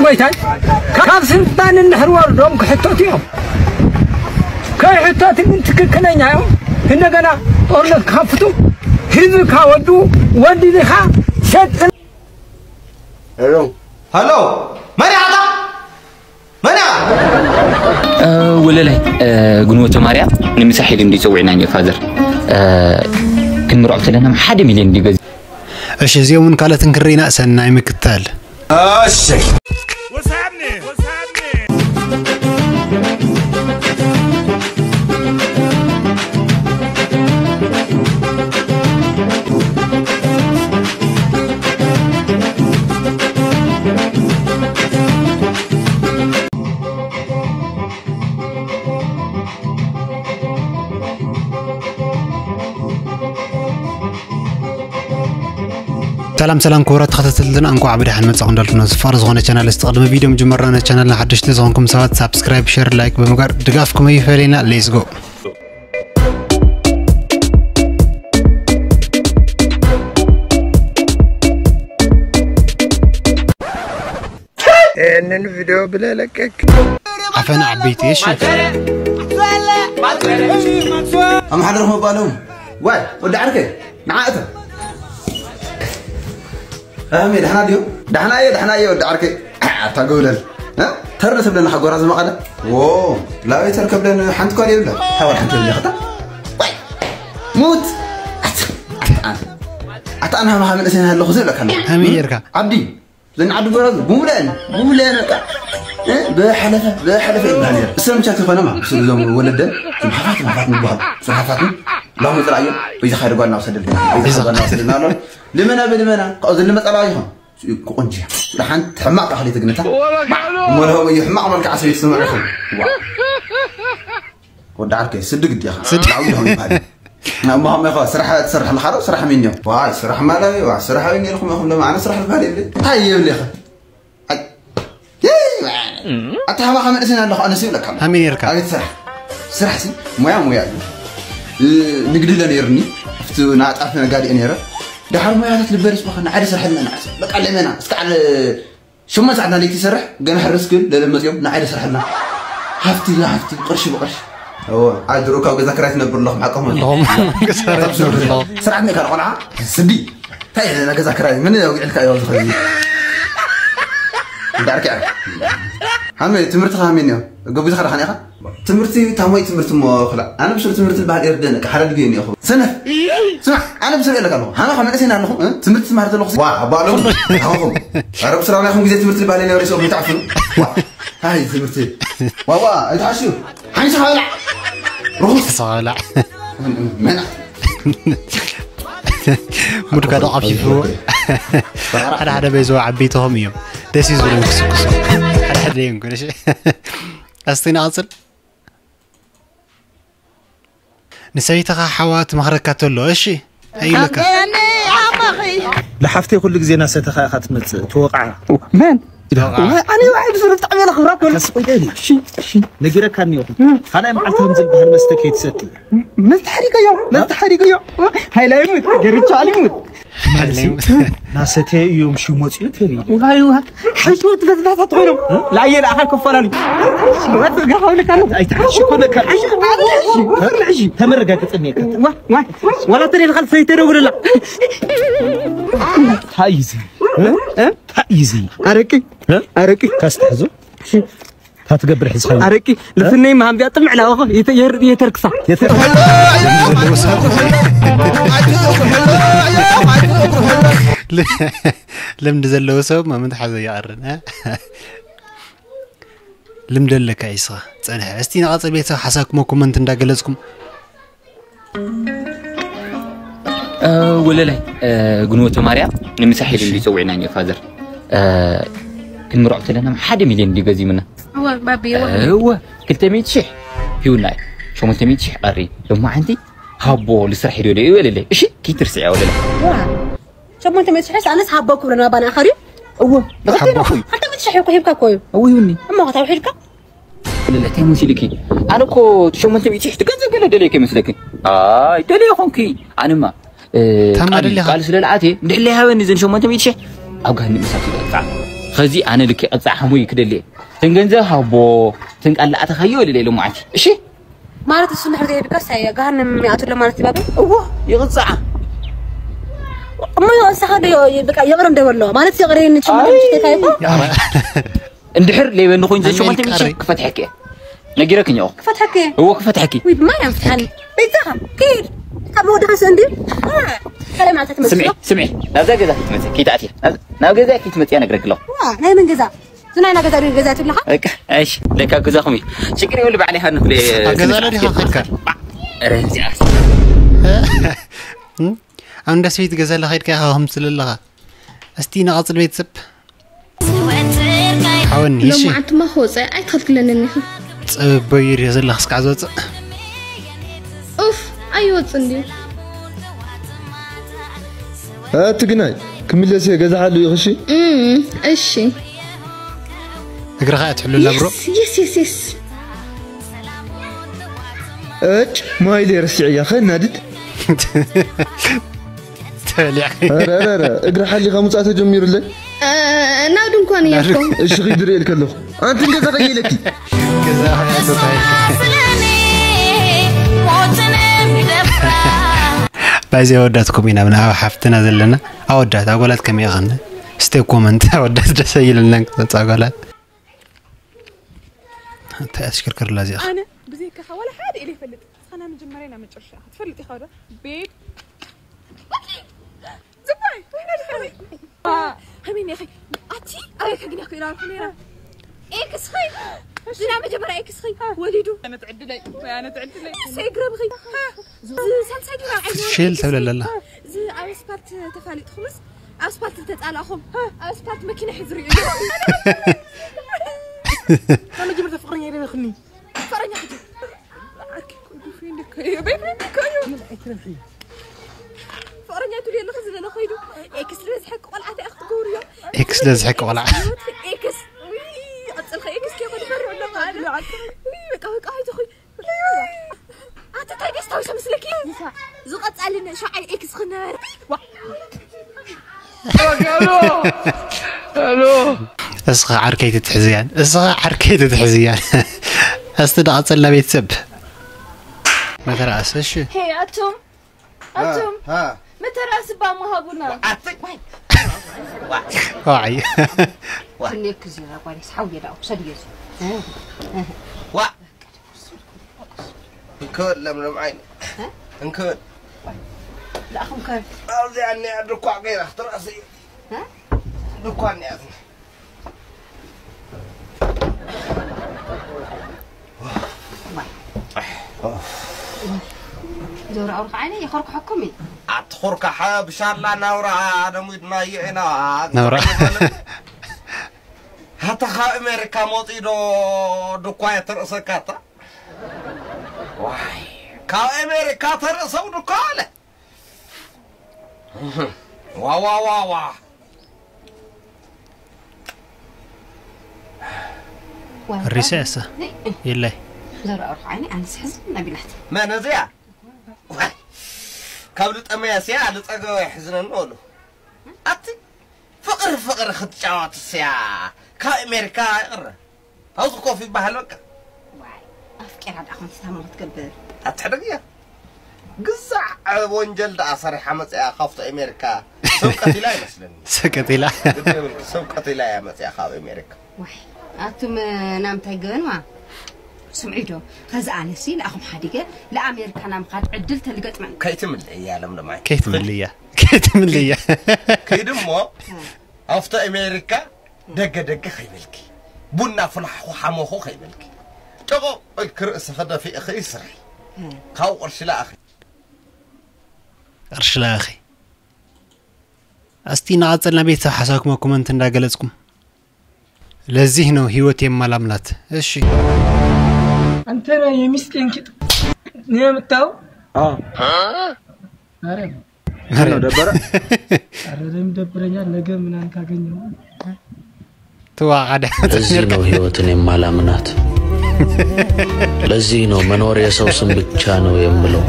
ويتاي كاب سلطان النحروال دوم كحتوتيهم كحتوتي من تككلنا يوم هنا جنا أورنا كافتو هذا كاودو ودي ذا شت هلو ماني عطا ماني ولا لا قنوة ماريا نمسح اللي بدي سوينا يا فادر كن رأيت لنا حد مليون دي جز ايش زيوم قالة تنكرينا سناي مكتال الشيء وسابني سلام كورات خطتلنا انكو عبد الرحمن متصقندلكم نصفار زغونه channel استقدم فيديو مجمرنا channelنا حدشت زغونكم سوات سبسكرايب شير لايك بمقر دغافكم يفرينا ليتس جو ان الفيديو بلا لكك عفنا عبيتي ايش ام حضرهم بالهم واي ودي عركه نعاته أمي دحنا يو دعركي تقولن ها ترنس بلنا حقورا زما قال واو لا يتركب لنا حنت كل يبلا حاول حنت لي خطا واي موت انا ما من اسنها لو خزل لك امي يركا عبدي لان عبد غراز بوملان بحلفه البانير السلام شاك فانا ما زوم ولدن محفات من بعض صحافات لهم يطلعوا وإذا خير قالنا وسدلنا لمنا قاعد لما طلعيهم قنجي لحن تحماق اخلي تقنتها ما هو يحماق مالك عسى يسمع لكم ودعرك صدق دي صدق عاودهم بعد ما هم يخاف سرح الحرب سرح مني واي سرح مالي واي سرح وين لكم هم لما انا سرح بالي هاي اللي اتحماق من اسنا الله انا سيب لك امين يركا سرح سي مويا نقدر لنا يرني فتو نعطفنا قاعد انيره دحر ما ياتت لبرس بخنا عادي سرح لنا نعس بقى لمنا اسكعل شو ما ساعدنا ليك تسرح قال حرس كل لما يوم نعيد سرح لنا حفتي قرش بقرش هو عاد روكا وذكرت نبر لهم حقهم اللهم سرعتني كان قنعه سدي تاي انا ذكرت من يوقعلك يا ولد دارك هم تمرت خامينيو قبل خرا خانيخه تمرتي تامي تمرت مو خلا انا بشر تمرت البحر يردنك حرد جيني اخو سنه اسمع انا بسوي لك الله انا خمن اسينا لكم تمرت سمعت لكم وا بالهم اخوكم عرب سرا لكم جزء تمرت البحر اللي وريسو بتعرفوا هاي تمرتي وا اتعشوا حنش خالع روح صالع منع مركا ضعف يفو حدا بيزو عبيتهم يوم داس يزورون كسكسو حدا يمكن شيء استينا اصل نسيتها حوات مخركات له ايش اي لك لحفتي كل جزء ناس تخاخت توقع من انا واحد صرت تعمل خراك ولا شي نجرك كان انا معلتهم زي بحال مستكيت ستي مستحريق يوم هاي لا يموت جريت على يموت ناسته يوم شو موصيو تري والله حشوت بس طولهم لا يلا اخا كفراني ما تقول لك انا اي تعشي كلك عشي تمرقه كصنيك ولا تري الخلف يتري ولا تايزي تايزي أركي كاستحزو هتقبل حس خير أركي لفني ما هم بيطمع له أخو يتركسه لم نزلوا سب ما مدح زي يعرن لم دلك عيسى صنح استينا قص بيت حساكم كومنت اندغلصكم ولا لا قنوة ماريا نمسح اللي سوينا يا فادر كن رأيت لنا حد مليون دي جزي منه هو بابي هو كنت ميتشح في ولاي شو ما تميتشح قري لما عندي هابو لسرح يدولي ولا لا إيش كي ترسع ولا لا شو ما تميتشح أنا صحابك ولا بنا آخرين هو حتى متشحي وكيف كويو هو يوني أما قطع وحدك ولا لا تيمو سيلكي أنا كو شو ما تميتشح تكذب ولا دليك مثلك دلي خونكي أنا ما قال سلالعاتي ندلي هاوي نزل شو ما تميتشح أو قهني مسافي خزي أنا لك أتصع حموي كده ليه تنجنزه هبو تنقلع تخيل اللي له معك إيش مالت السنة حرد يبكس هي قهرنا مئات ولا مالت بابا يغصع ما يغصع هذا يبقى يغرم ده والله مالت يغرين شو ما تشتكي اندحر ليه بنخون زي شو ما انت مش كفت حكي نجيرك نيو كفت حكي هو كفت حكي وي ما ينفتحني بيتها كيف كم درس عندي كلام ما تتمسك سمعي نبدا جزا كي تاتي نبدا جزا كي تمتي انا قرق له لا من جزا زنا انا جزا تقول لها ايش لك جزا خمي شكري يقول عليها انه جزا له دي خيرك رنزي عند سويت جزا له خيرك هم سللها استينا قصل بيت سب حاول لو ما عاد ما خوص اي خلكلنني بير يزل خسك عزوت اوف ايوه صندي تقناي كمل سي غزا حلو يخشي اشي اقرا تحلو لا برو يس ما يلي رسعي يا اخي نادد تالي لا اقرا حلي خمسات جمير لي ناود انكون ياكم ايش غيدري لك له انت كذا غيلك كذا بايزي وداتكم هنا من حفتنا زلنا اودات اقولات كم يغنى ستي كومنت اودات دسيل لنا تاقولات انت اشكركر لازم انا بزيك ولا حد الي فلت انا من جمرينا من قرشه تفلتي خاله بيب زباي وين الحري همين يا اخي اتي عليك حقني اخي لا خلينا اكس خي زنا ما جبر اكس خي وليدو انا تعدلي سيقرب خي سلسله شيل تبل لا زي اسبارت تفاليط خمس اسبارت تتعلاخم اسبارت ماكينه حزري انا جبرت فقرني يا خني فرني حجي فينك يا بيبي كايو فرني تولي له خزل له خيدو اكس لزحك قلعه اخت غوريا اكس لزحك قلعه اكس اتصل خي اكس كيف تفرع ولا ما ادري وي بقى هاي تخي انت تايقس توش مسلكي زقت علينا شعي اكس خنا الو اسخ عركيت تحزيان اسخ عركيت تحزيان استدعى صلى بيت سب ما تراس ايش هي اتم ها متى راس با مهابنا واعي خليك زينا كويس حاولي لا سديس وا انكل لم معين انكل لا اخم كيف ارضي عني ادركوا غير اختار راسي ها دكوا عني اذن زور أورق عيني يخرق حكمي أتخرق حاب شارلا نورا أنا ميدنا ينا نورا هتا خا أمريكا موتي دو كواي ترأسا كاتا واي كا أمريكا ترأسا دو كالة وا الرساسة يلا زور أورق عيني أنا سحزن نبيلات ما نزيع كابلت أمياسيا لتأجوا يحزنون أولو أتي فقر خدشات السيا كأمريكا يقرر أوصل في بحلوك أفكر عاد أخوان تسامو تكبر أتحرقيا قصع وانجل دا أصري حمس يا خافت أمريكا سوقتي لا يمثلني سكتي لا سوقتي لا يمثل يا خاف أمريكا واي أتم نام تايقون ما سمعيدو خز أنسي لأخم حديقة لأمريكا نام قاد عدل تلقت من كيتم اللي لم نمعي كيتم اللي كيدمو أفت أمريكا دق خيملكي بنا فلح وحموه خيملكي تقو الكرئس خدا في أخي يسرحي كاو قرش لا أخي قرش لا أخي أستينا عطلنا بيت حساكم وكومنت እንዳገለጽኩም ለዚህ ነው ህይወት የማላምናት እሺ አንተ ነህ የሚስቴን ቂጥ ነው የምታው አረ ደበረ አረም ደብረኛል ነገ ምናን ካገኘው ተዋዓደ ለዚህ ነው ህይወትን የማላምናት ለዚህ ነው መኖር የሰው ስም ብቻ ነው የምለው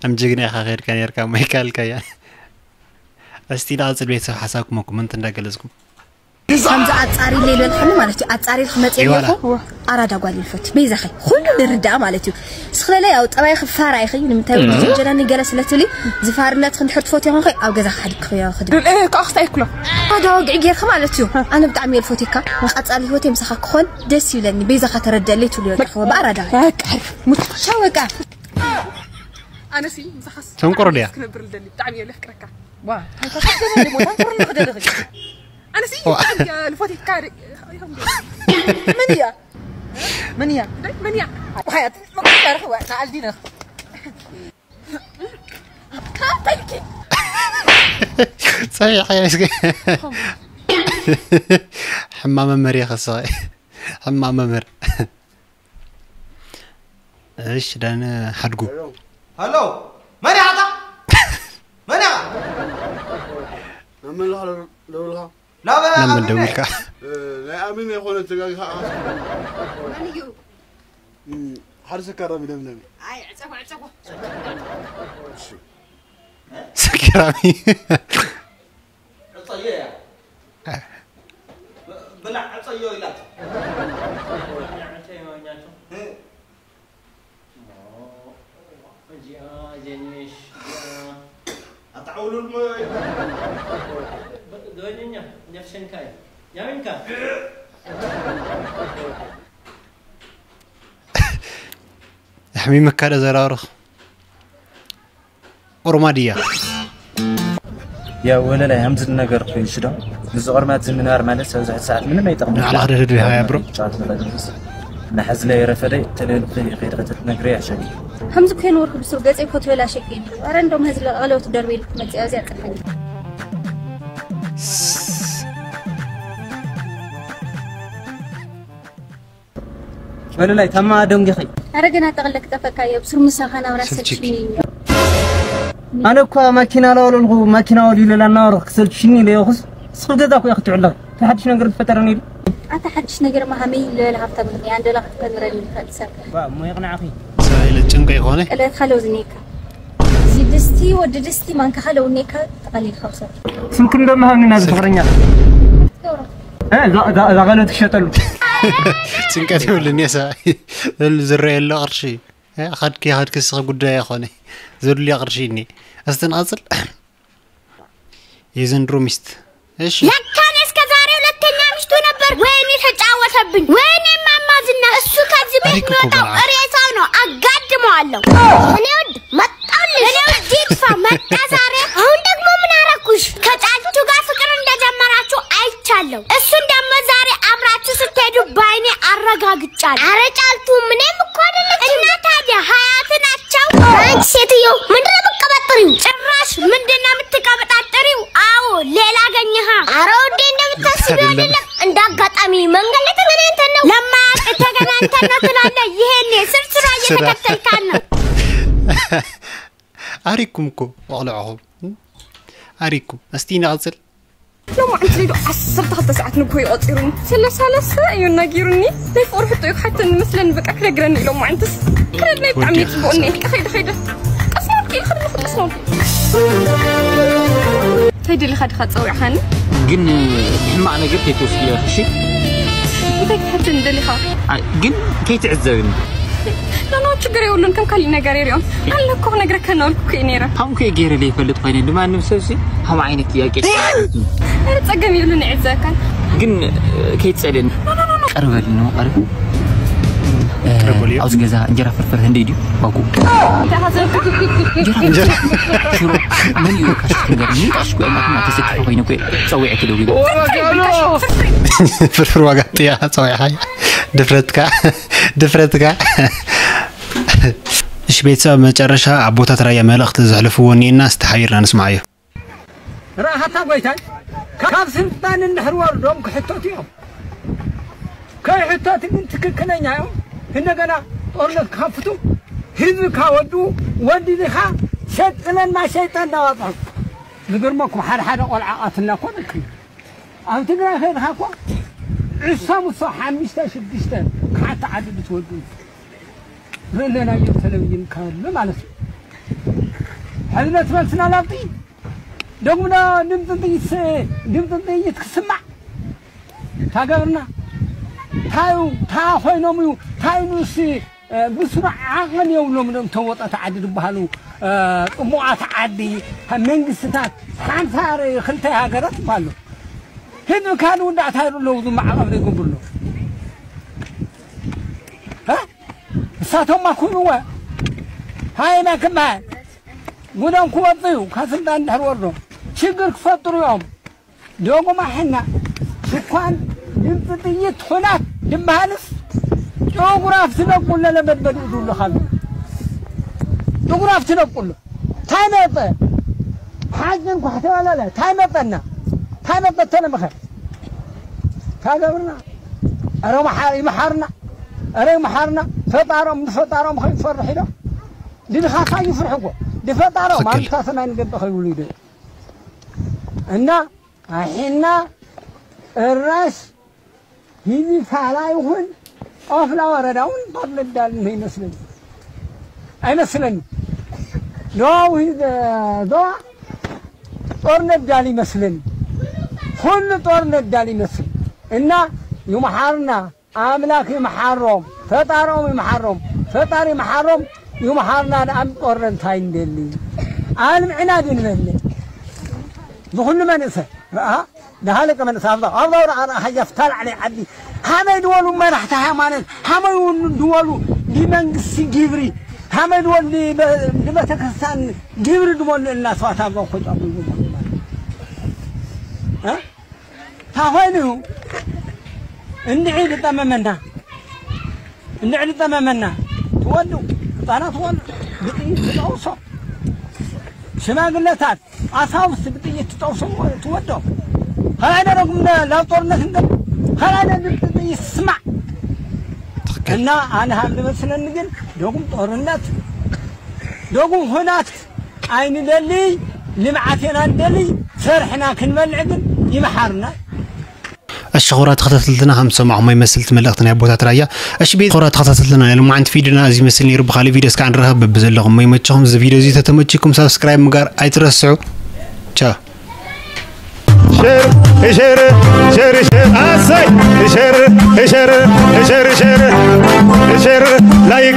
አምጅግና ኸይር ካን የርካ ማይካል ካያ እስቲ ዳጽ ቤተሰብ ሐሳብኩም ኮመንት እንዳገለጽኩም همزة أتصاري ليلة الحلم مالتي أتصاري الخمات يليخو أراد أقول الفوت بيزخي كل الرداء مالتي سخلا لي أو طبعا خفارة يا أخي نمتى جراني جلس لتلي زفارنا تخن حط فوتي هون خي أو جزاك حد خيا خد إيه كأخت أكله هذا وقع جير خمالتي أنا بتعمل الفوتيكا أتصاري فوتي مسخك خون دسي لاني بيزخي ترد لي تولي خو بأراد هيك شو وقع أنا سي مسخس تنقر ليه كنبر الدلي بتعمل لك كركة وا هاي تفكر لي مو تنقر لي غدا أنا سي الفوتي كاري منيا وحياتي ما كنت أعرف هو أنا عالدينا كاتلكي صحيح يا مسكين حمام مريخ الصغير حمام ممر ايش ده انا حدقو هلو ماني عطا ماني نعمل له لولها لا لما ندولك لا امين يكون تجاك مانيو حارس كرامي نمنمي اي عصبوا سكرامي عطيه بلع عطيه يلات أتعولوا الماء دوينيا نفسن كاي يامين كا حميمك هذا زرارخ أورمادية يا ولا لا همز النجار في شدا الزغر ما تزمن نار مالس ساعة ساعات من ما يتقبل على خير هدوي يا برو نحز لي رفدي تلين غير غتت نجري عشان همز كين ورك بسو جزء كوت ولا شيء كين أرندم هذا الغلوت دربي لك متأذي أكثر ولا لا تما دونج خي أرجعنا تغلق تفكاية بسر مساخنا ورسلتني أنا كوا ماكينة لولو ماكينة ولي لا نار خسرتني لي يخص سخل جداك يا أخي تعلق تحدش نقدر فترني أتحدش نقدر مهمي للهفتة مني عند لا تقدر الخلسة مو يقنع أخي سائل تنقي هوني لا تخلو زنيكا زيدستي وددستي ما نكخلو نيكا تقلي خمسة سمكن دم هوني ناس تفرنيا لا غلط شطلو سنكتي ولا نيسا الزرع اللي قرشي أخذ كي هاد كسر قد يا أخواني زر لي قرشيني أستنقصل يزندرو مست إيش لكان اسكزاري ولكن مشتو نبر ويني تجاوزبني ويني ماما زنا السو كذبني ميوطاو ريساو نو أقدمو أنا ود مطولش أنا ود يدفع مطازاري هون دقمو من أراكوش كتعجو غا فكر انده جمراتو አይቻለሁ እሱን ደሞ ዛሬ አብራችሁ ስትሄዱ ባይኔ አረጋግጫለሁ አረጫልቱ ምንም እኮ አይደለች እና ታዲያ ሀያት ናቸው አንቺ ሴትዮ ምንድነው የምትቀበጥሪው ጭራሽ ምንድነው የምትቀበጣጥሪው አዎ ሌላ አገኘሃ አረ ወዴ እንደምታስቢ አይደለም እንዳጋጣሚ መንገድ ላይ ተገናኝተን ነው ለማያውቅ ተገናኝተን ነው ትላለህ ይሄኔ ስርስራ እየተከተልካን ነው አሪኩም እኮ ወቅልዕኹም አሪኩም እስቲ ንቕፅል لو ما عندي لو 10 ساعات نبغي يقطروني سلسة أيوة نجيرني لا يفور حتى حتى مثلا بقى كلا جراني لو ما عندس كلا ما يبقى عميت بقولني خيدة أصلا كي خد أصلا هيدي اللي خد صوي حن جن معنا قلت توصل يا خشي بدك حتى ندلي خا جن كي تعذبني لا تشجري يقولون كم كلي نجاري اليوم قال لك كم نجرك كنا نقول كينيرة هم كي جيري لي فلت قيني دم أنا مسوسي هم عينك يا كيس أنا تسجم يقولون عزاك جن كي تسألين قرب لنا قرب عاوز جزا انجرا فرفر هنديدي باكو انجرا شروع من يوكاش تنجرني اشكو انك ما تسكت وينك تسوي كده ويدو فرفر وقت يا صوي حي دفرتك ايش بيتساب مጨረሻ አቦታት ራያ መልእክት ዘሕልፍዎኒና استحيرنا نسمعيه راحتا قويتاي كاب سلطان النحروال دوم كحتوتيهم كاي حتوتي من تككنيا يوم هنغنا ጦርነት ካፍቱ ህዝብ ካወዱ ወንድ ልኻ ሸጥለና ሸይጣን ዳዋጣው ንግርመኩም ሓደ ቆልዓቃትና ኮንክ ኣብ ትግራይ ኸድኻ ኮ عصام صحاميستا شديستا كعت عدد تودو رلنا يوم تلفزيون كامل مالس حنا تمسنا لابطي دومنا نمطي يتسمع تاجرنا تا خوينهم تاينوسي بسرعة عقل يوم من توت أتعدد بهالو مو أتعدي همينجستات كان ثار خلتها هاجرت بالو هذو كانوا نعتبر له ذو مع قبل يقبل له ها ساتهم ما كلوا هاي ما كمان مودهم كواتيو كاسم دان هرورو شجر كفطر يوم دوغو ما حنا شكوان ينتطيت هناك دمهالس جغراف تنقل لا بدبد يدول خالو جغراف تنقل تايمت حاجن كو حتى ولا لا تايمتنا تايمت مخ تاغورنا ارو محارنا ارو محارنا فطارهم خي فرحينا دي خاصا يفرحوا دي فطارهم ما تاسنا نقد خيولي دي ان احنا الراس هذي فعلا يكون أفلا ورداون طرد الدال هي نسلني أي نسلني لو هذا ضاع طرد الدال مسلني كل طرد الدال مسلني إن يمحرنا أملاك يمحرم فطارهم يمحرم فطار يمحرم يمحرنا أم طرد تاين دلي عالم عناد مني بكل ما نسى ده هلك من سافر الله أنا هيفتر على عدي هم يدولوا ما راح تهمانه هم يدولوا لمن سجبري هم يدولوا لما تكسان جبري دول الناس واتابعوا خد أبو ها تفاهموا النعيد تمامنا النعيد تمامنا تودوا أنا تود بتيجي تتوصل شماغلتات أصاوس بتيجي تتوصل تودوا هذا رقم لا طورنا هندم هذا يسمع إننا أنا هم مثلاً نقول دوم طورنات دوم هناك عين دلي لمعتنا دلي فرحنا كل ملعب يمحرنا الشغورات خططلنا هم سمعوا ما يمثل تملقتنا يا بوتات رايا اش بيت خورات خططلنا لما عند فيديونا ازي مثلني رب خالي فيديوس كان رهب بزلهم ما يمتشهم زي فيديو زي تتمتشكم سبسكرايب مقار ايترسعوا تشاو شير شير شير شير اسي شير شير شير شير شير لايك